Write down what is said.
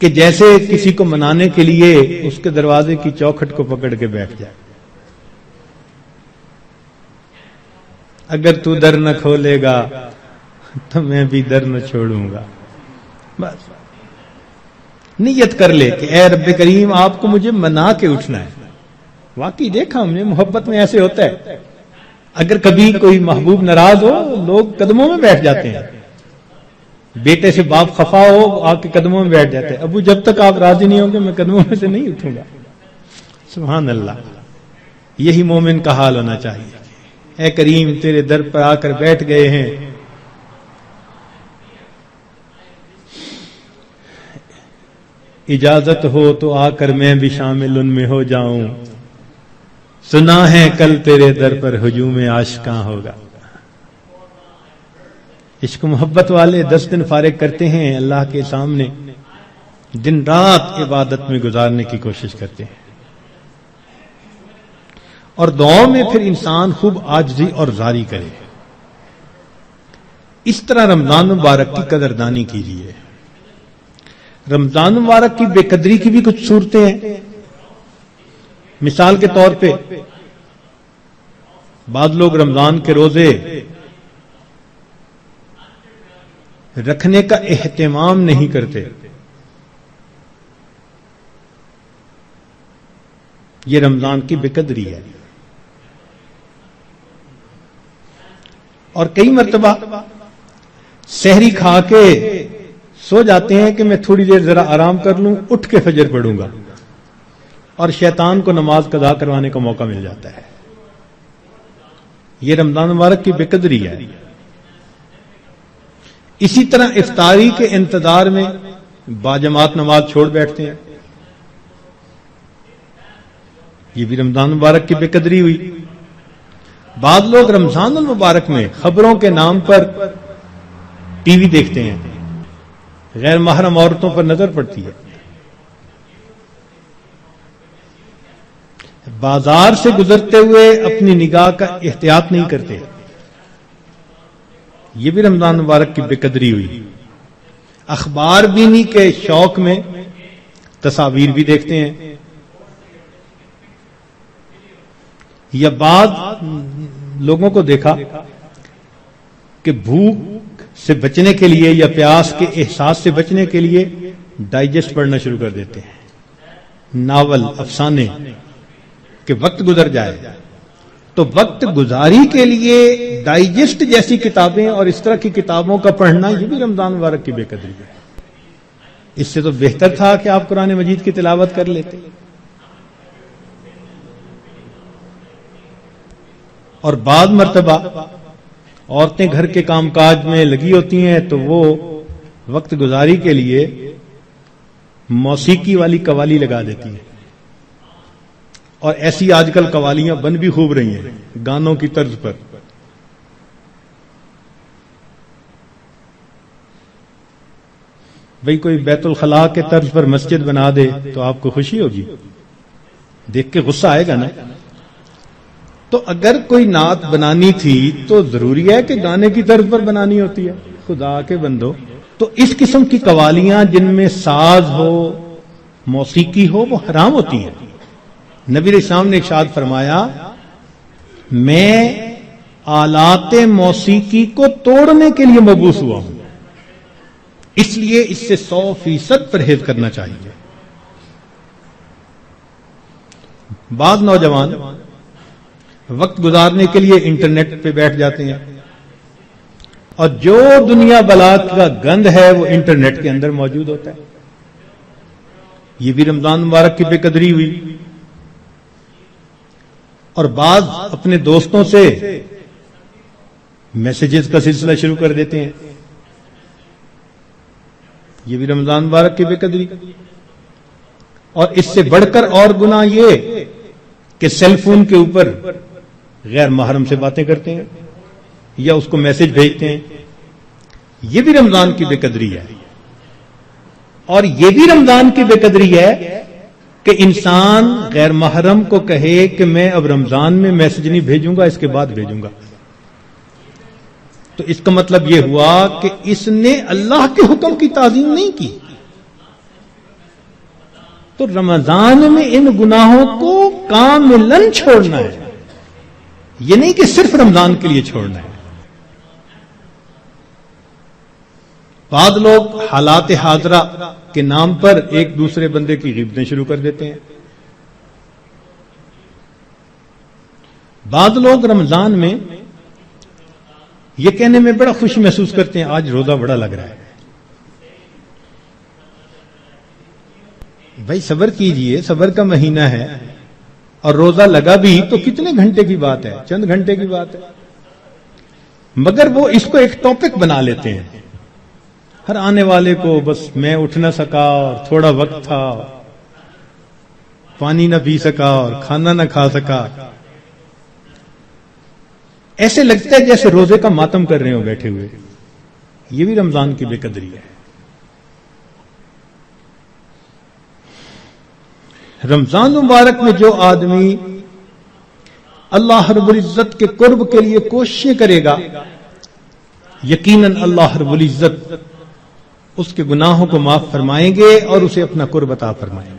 کہ جیسے کسی کو منانے کے لیے اس کے دروازے کی چوکھٹ کو پکڑ کے بیٹھ جائے. اگر تو در نہ کھولے گا تو میں بھی در نہ چھوڑوں گا. بس نیت کر لے کہ اے رب کریم آپ کو مجھے منا کے اٹھنا ہے. واقعی دیکھا ہم نے محبت میں ایسے ہوتا ہے. اگر کبھی کوئی محبوب ناراض ہو لوگ قدموں میں بیٹھ جاتے ہیں. بیٹے سے باپ خفا ہو آ کے قدموں میں بیٹھ جاتے ہیں. ابو جب تک آپ راضی نہیں ہوں گے میں قدموں میں سے نہیں اٹھوں گا. سبحان اللہ. یہی مومن کا حال ہونا چاہیے. اے کریم تیرے در پر آ کر بیٹھ گئے ہیں, اجازت ہو تو آ کر میں بھی شامل ان میں ہو جاؤں. سنا ہے کل تیرے در پر ہجوم عاشقاں ہوگا. عشق محبت والے 10 دن فارغ کرتے ہیں اللہ کے سامنے, دن رات عبادت میں گزارنے کی کوشش کرتے ہیں, اور دعاؤں میں پھر انسان خوب عاجزی اور زاری کرے. اس طرح رمضان مبارک کی قدردانی کیجیے. رمضان مبارک کی بے قدری کی بھی کچھ صورتیں ہیں. مثال کے طور پہ بعض لوگ رمضان کے روزے رکھنے کا اہتمام نہیں کرتے. یہ رمضان کی بے قدری ہے. اور کئی مرتبہ سحری کھا کے سو جاتے ہیں کہ میں تھوڑی دیر ذرا آرام کر لوں, اٹھ کے فجر پڑھوں گا, اور شیطان کو نماز قضا کروانے کا موقع مل جاتا ہے. یہ رمضان مبارک کی بے قدری ہے. اسی طرح افطاری کے انتظار میں باجماعت نماز چھوڑ بیٹھتے ہیں. یہ بھی رمضان مبارک کی بے قدری ہوئی. بعض لوگ رمضان المبارک میں خبروں کے نام پر ٹی وی دیکھتے ہیں, غیر محرم عورتوں پر نظر پڑتی ہے. بازار سے گزرتے ہوئے اپنی نگاہ کا احتیاط نہیں کرتے. یہ بھی رمضان مبارک کی بے قدری ہوئی. اخبار بینی کے شوق میں تصاویر بھی دیکھتے ہیں, یا بعض لوگوں کو دیکھا کہ بھوک سے بچنے کے لیے یا پیاس کے احساس سے بچنے کے لیے ڈائجسٹ پڑھنا شروع کر دیتے ہیں, ناول افسانے, کہ وقت گزر جائے. تو وقت گزاری کے لیے ڈائجسٹ جیسی کتابیں اور اس طرح کی کتابوں کا پڑھنا یہ بھی رمضان مبارک کی بے قدری ہے. اس سے تو بہتر تھا کہ آپ قرآن مجید کی تلاوت کر لیتے. اور بعض مرتبہ عورتیں گھر کے کام کاج میں لگی ہوتی ہیں تو وہ وقت گزاری کے لیے موسیقی والی قوالی لگا دیتی ہیں. اور ایسی آج کل قوالیاں بن بھی خوب رہی ہیں گانوں کی طرز پر. بھئی کوئی بیت الخلاء کے طرز پر مسجد بنا دے تو آپ کو خوشی ہوگی, دیکھ کے غصہ آئے گا نا. تو اگر کوئی نعت بنانی تھی تو ضروری ہے کہ گانے کی طرز پر بنانی ہوتی ہے. خدا کے بندو, تو اس قسم کی قوالیاں جن میں ساز ہو, موسیقی ہو, وہ حرام ہوتی ہیں. نبی علیہ السلام نے ارشاد فرمایا, میں آلات موسیقی کو توڑنے کے لیے مبعوث ہوا ہوں, اس لیے اس سے 100% پرہیز کرنا چاہیے. بعض نوجوان وقت گزارنے کے لیے انٹرنیٹ پہ بیٹھ جاتے ہیں, اور جو دنیا بلا کا گند ہے وہ انٹرنیٹ کے اندر موجود ہوتا ہے. یہ بھی رمضان مبارک کی بے قدری ہوئی. اور بعض اپنے دوستوں سے میسیجز کا سلسلہ شروع کر دیتے ہیں. یہ بھی رمضان مبارک کی بے قدری. اور اس سے بڑھ کر اور گناہ یہ کہ سیل فون کے اوپر غیر محرم سے باتیں کرتے ہیں یا اس کو میسج بھیجتے ہیں. یہ بھی رمضان کی بے قدری ہے. اور یہ بھی رمضان کی بے قدری ہے کہ انسان غیر محرم کو کہے کہ میں اب رمضان میں میسج نہیں بھیجوں گا, اس کے بعد بھیجوں گا. تو اس کا مطلب یہ ہوا کہ اس نے اللہ کے حکم کی تعظیم نہیں کی. تو رمضان میں ان گناہوں کو کاملاً چھوڑنا ہے، یہ نہیں کہ صرف رمضان کے لیے چھوڑنا ہے۔ بعض لوگ حالات حاضرہ کے نام پر ایک دوسرے بندے کی غیبتیں شروع کر دیتے ہیں۔ بعض لوگ رمضان میں یہ کہنے میں بڑا خوش محسوس کرتے ہیں آج روزہ بڑا لگ رہا ہے۔ بھائی صبر کیجئے، صبر کا مہینہ ہے، اور روزہ لگا بھی تو کتنے گھنٹے کی بات ہے، چند گھنٹے کی بات ہے، مگر وہ اس کو ایک ٹاپک بنا لیتے ہیں۔ ہر آنے والے کو بس میں اٹھ نہ سکا اور تھوڑا وقت تھا، پانی نہ پی سکا اور کھانا نہ کھا سکا، ایسے لگتا ہے جیسے روزے کا ماتم کر رہے ہو بیٹھے ہوئے۔ یہ بھی رمضان کی بے قدری ہے۔ رمضان مبارک میں جو آدمی اللہ رب العزت کے قرب کے لیے کوششیں کرے گا، یقیناً اللہ رب العزت اس کے گناہوں کو معاف فرمائیں گے اور اسے اپنا قرب عطا فرمائیں گے۔